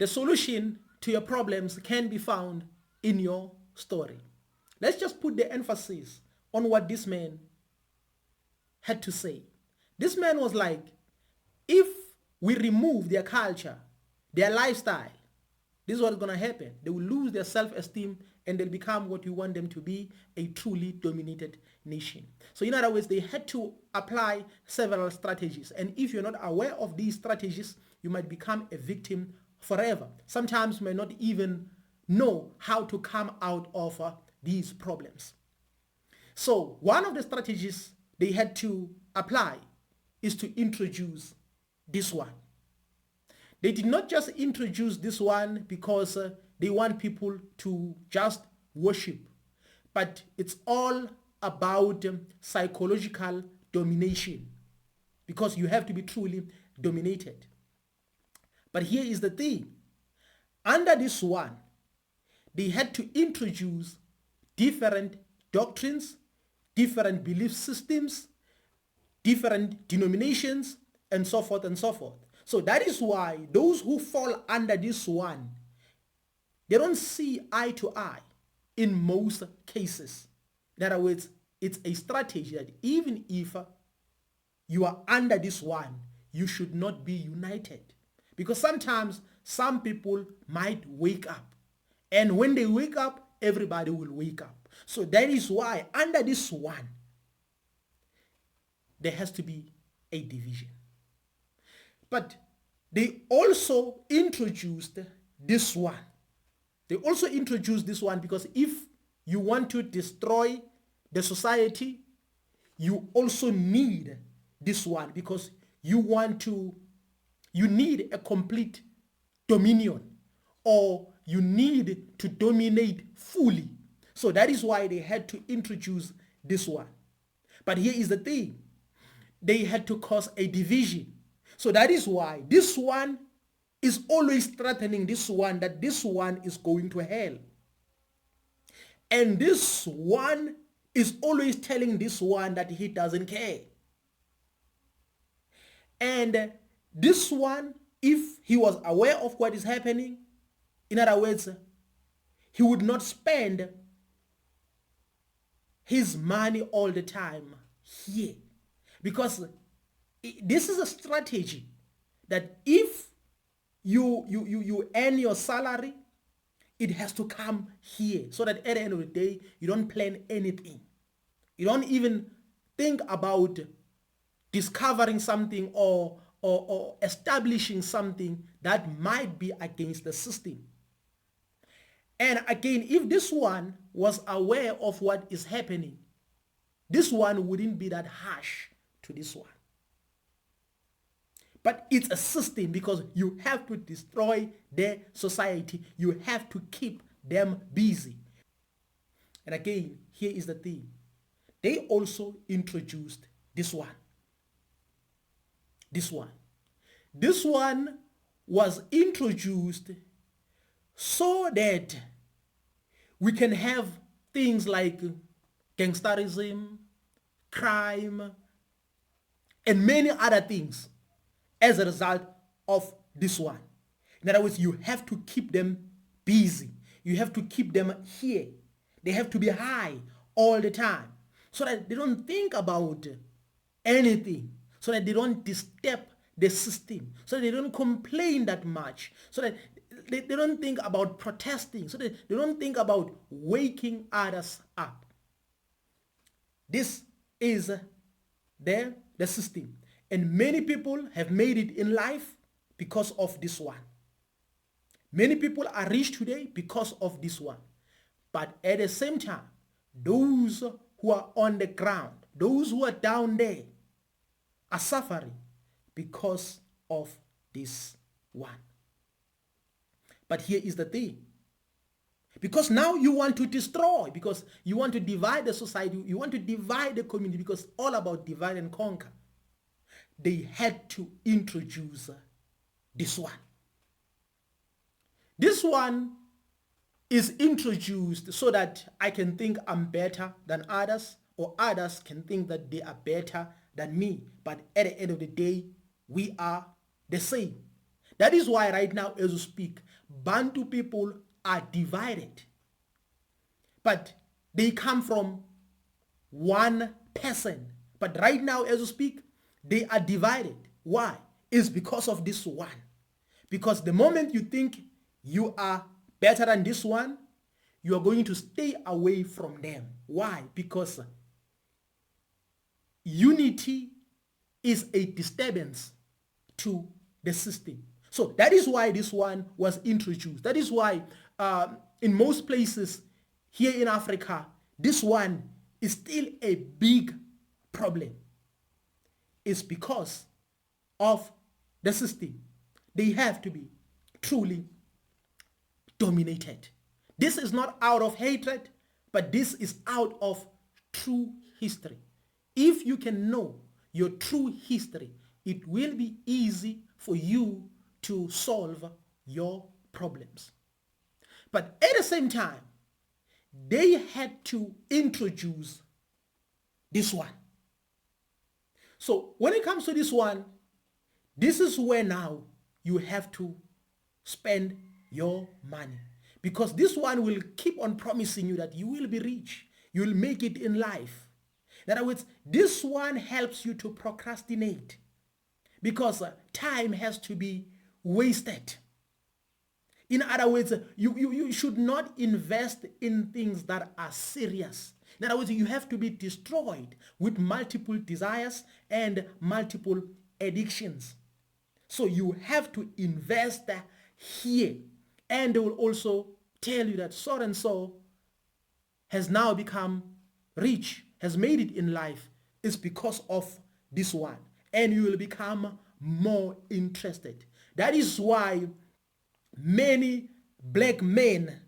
The solution to your problems can be found in your story. Let's just put the emphasis on what this man had to say. This man was like, if we remove their culture, their lifestyle, this is what's going to happen. They will lose their self-esteem and they'll become what we want them to be, a truly dominated nation. So in other words, they had to apply several strategies. And if you're not aware of these strategies, you might become a victim forever. Sometimes you may not even know how to come out of these problems. So one of the strategies they had to apply is to introduce this one. They did not just introduce this one because they want people to just worship, but it's all about psychological domination, because you have to be truly dominated. But here is the thing. Under this one, they had to introduce different doctrines, different belief systems, different denominations, and so forth and so forth. So that is why those who fall under this one, they don't see eye to eye in most cases. In other words, it's a strategy that even if you are under this one, you should not be united. Because sometimes some people might wake up. And when they wake up, everybody will wake up. So that is why under this one, there has to be a division. But they also introduced this one. They also introduced this one because if you want to destroy the society, you also need this one, because you need a complete dominion, or you need to dominate fully. So that is why they had to introduce this one. But here is the thing. They had to cause a division. So that is why this one is always threatening this one, that this one is going to hell. And this one is always telling this one that he doesn't care. And this one, if he was aware of what is happening, in other words, he would not spend his money all the time here. Because this is a strategy that if you earn your salary, it has to come here, so that at the end of the day, you don't plan anything. You don't even think about discovering something or establishing something that might be against the system. And again, if this one was aware of what is happening, this one wouldn't be that harsh to this one. But it's a system, because you have to destroy their society. You have to keep them busy. And again, here is the thing. They also introduced this one. This one. This one was introduced so that we can have things like gangsterism, crime, and many other things as a result of this one. In other words, you have to keep them busy. You have to keep them here. They have to be high all the time, so that they don't think about anything, so that they don't disturb the system, so that they don't complain that much, so that they don't think about protesting, so that they don't think about waking others up. This is the system. And many people have made it in life because of this one. Many people are rich today because of this one. But at the same time, those who are on the ground, those who are down there, are suffering because of this one. But here is the thing. Because now you want to destroy, because you want to divide the society, you want to divide the community, because it's all about divide and conquer. They had to introduce this one. This one is introduced so that I can think I'm better than others, or others can think that they are better than me. But at the end of the day, we are the same. That is why right now, as we speak, Bantu people are divided, but they come from one person. But right now, as we speak, they are divided. Why? It's because of this one. Because the moment you think you are better than this one, you are going to stay away from them. Why? Because unity is a disturbance to the system. So that is why this one was introduced. That is why in most places here in Africa, this one is still a big problem. It's because of the system. They have to be truly dominated. This is not out of hatred, but this is out of true history. If you can know your true history, it will be easy for you to solve your problems. But at the same time, they had to introduce this one. So when it comes to this one, this is where now you have to spend your money. Because this one will keep on promising you that you will be rich. You will make it in life. In other words, this one helps you to procrastinate. Because time has to be wasted. In other words, you should not invest in things that are serious. In other words, you have to be destroyed with multiple desires and multiple addictions. So you have to invest here. And they will also tell you that so and so has now become rich, has made it in life. It's because of this one. And you will become more interested. That is why many black men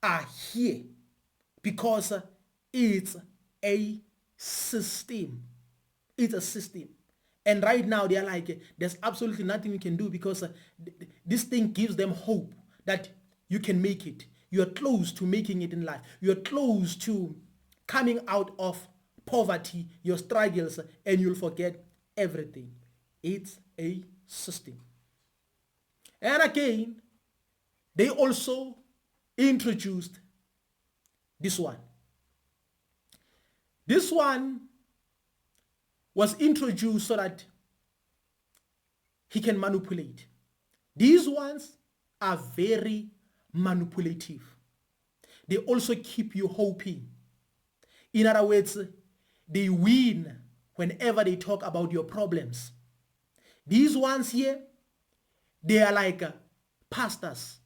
are here, because it's a system. It's a system. And right now they are like, there's absolutely nothing we can do, because this thing gives them hope that you can make it. You're close to making it in life. You're close to coming out of poverty, your struggles, and you'll forget everything. It's a system. And again, they also introduced this one. This one was introduced so that he can manipulate. These ones are very manipulative. They also keep you hoping. In other words, they win whenever they talk about your problems. These ones here, they are like pastors.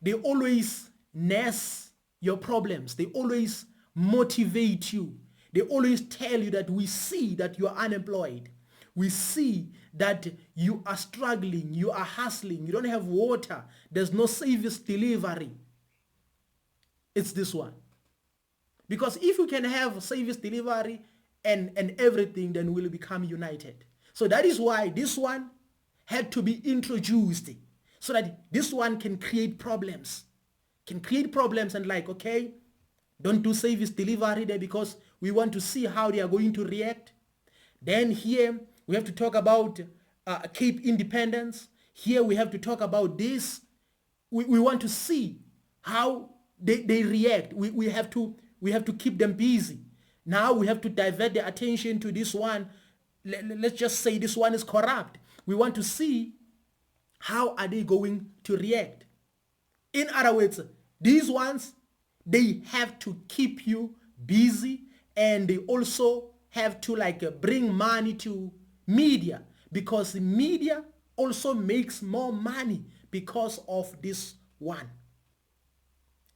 They always nurse your problems. They always motivate you. They always tell you that we see that you are unemployed. We see that you are struggling, you are hustling, you don't have water, there's no service delivery. It's this one. Because if you can have service delivery and everything, then we'll become united. So that is why this one had to be introduced, so that this one can create problems. Can create problems and like, okay, don't do service delivery there because we want to see how they are going to react. Then here we have to talk about Cape Independence. Here we have to talk about this. We want to see how they react. We have to keep them busy. Now we have to divert their attention to this one. Let's just say this one is corrupt. We want to see how are they going to react. In other words, these ones, they have to keep you busy, and they also have to bring money to media, because the media also makes more money because of this one.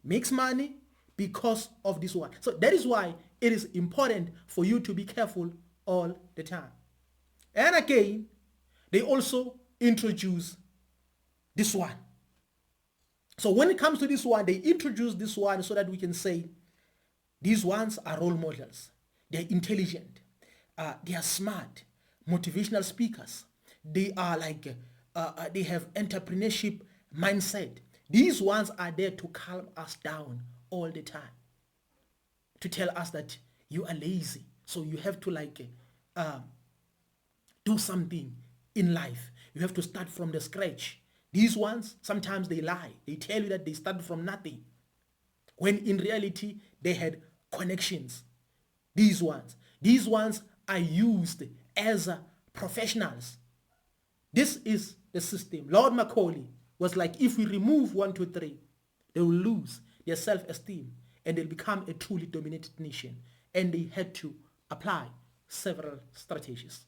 Makes money because of this one. So that is why it is important for you to be careful all the time. And again, they also introduce this one. So when it comes to this one, they introduce this one so that we can say these ones are role models. They're intelligent. They are smart, motivational speakers. They are they have entrepreneurship mindset. These ones are there to calm us down all the time, to tell us that you are lazy, so you have to do something in life. You have to start from the scratch. These ones, sometimes they lie. They tell you that they started from nothing, when in reality, they had connections. These ones are used as professionals. This is the system. Lord Macaulay was like, if we remove 1, 2, 3, they will lose their self-esteem and they'll become a truly dominated nation. And they had to apply several strategies.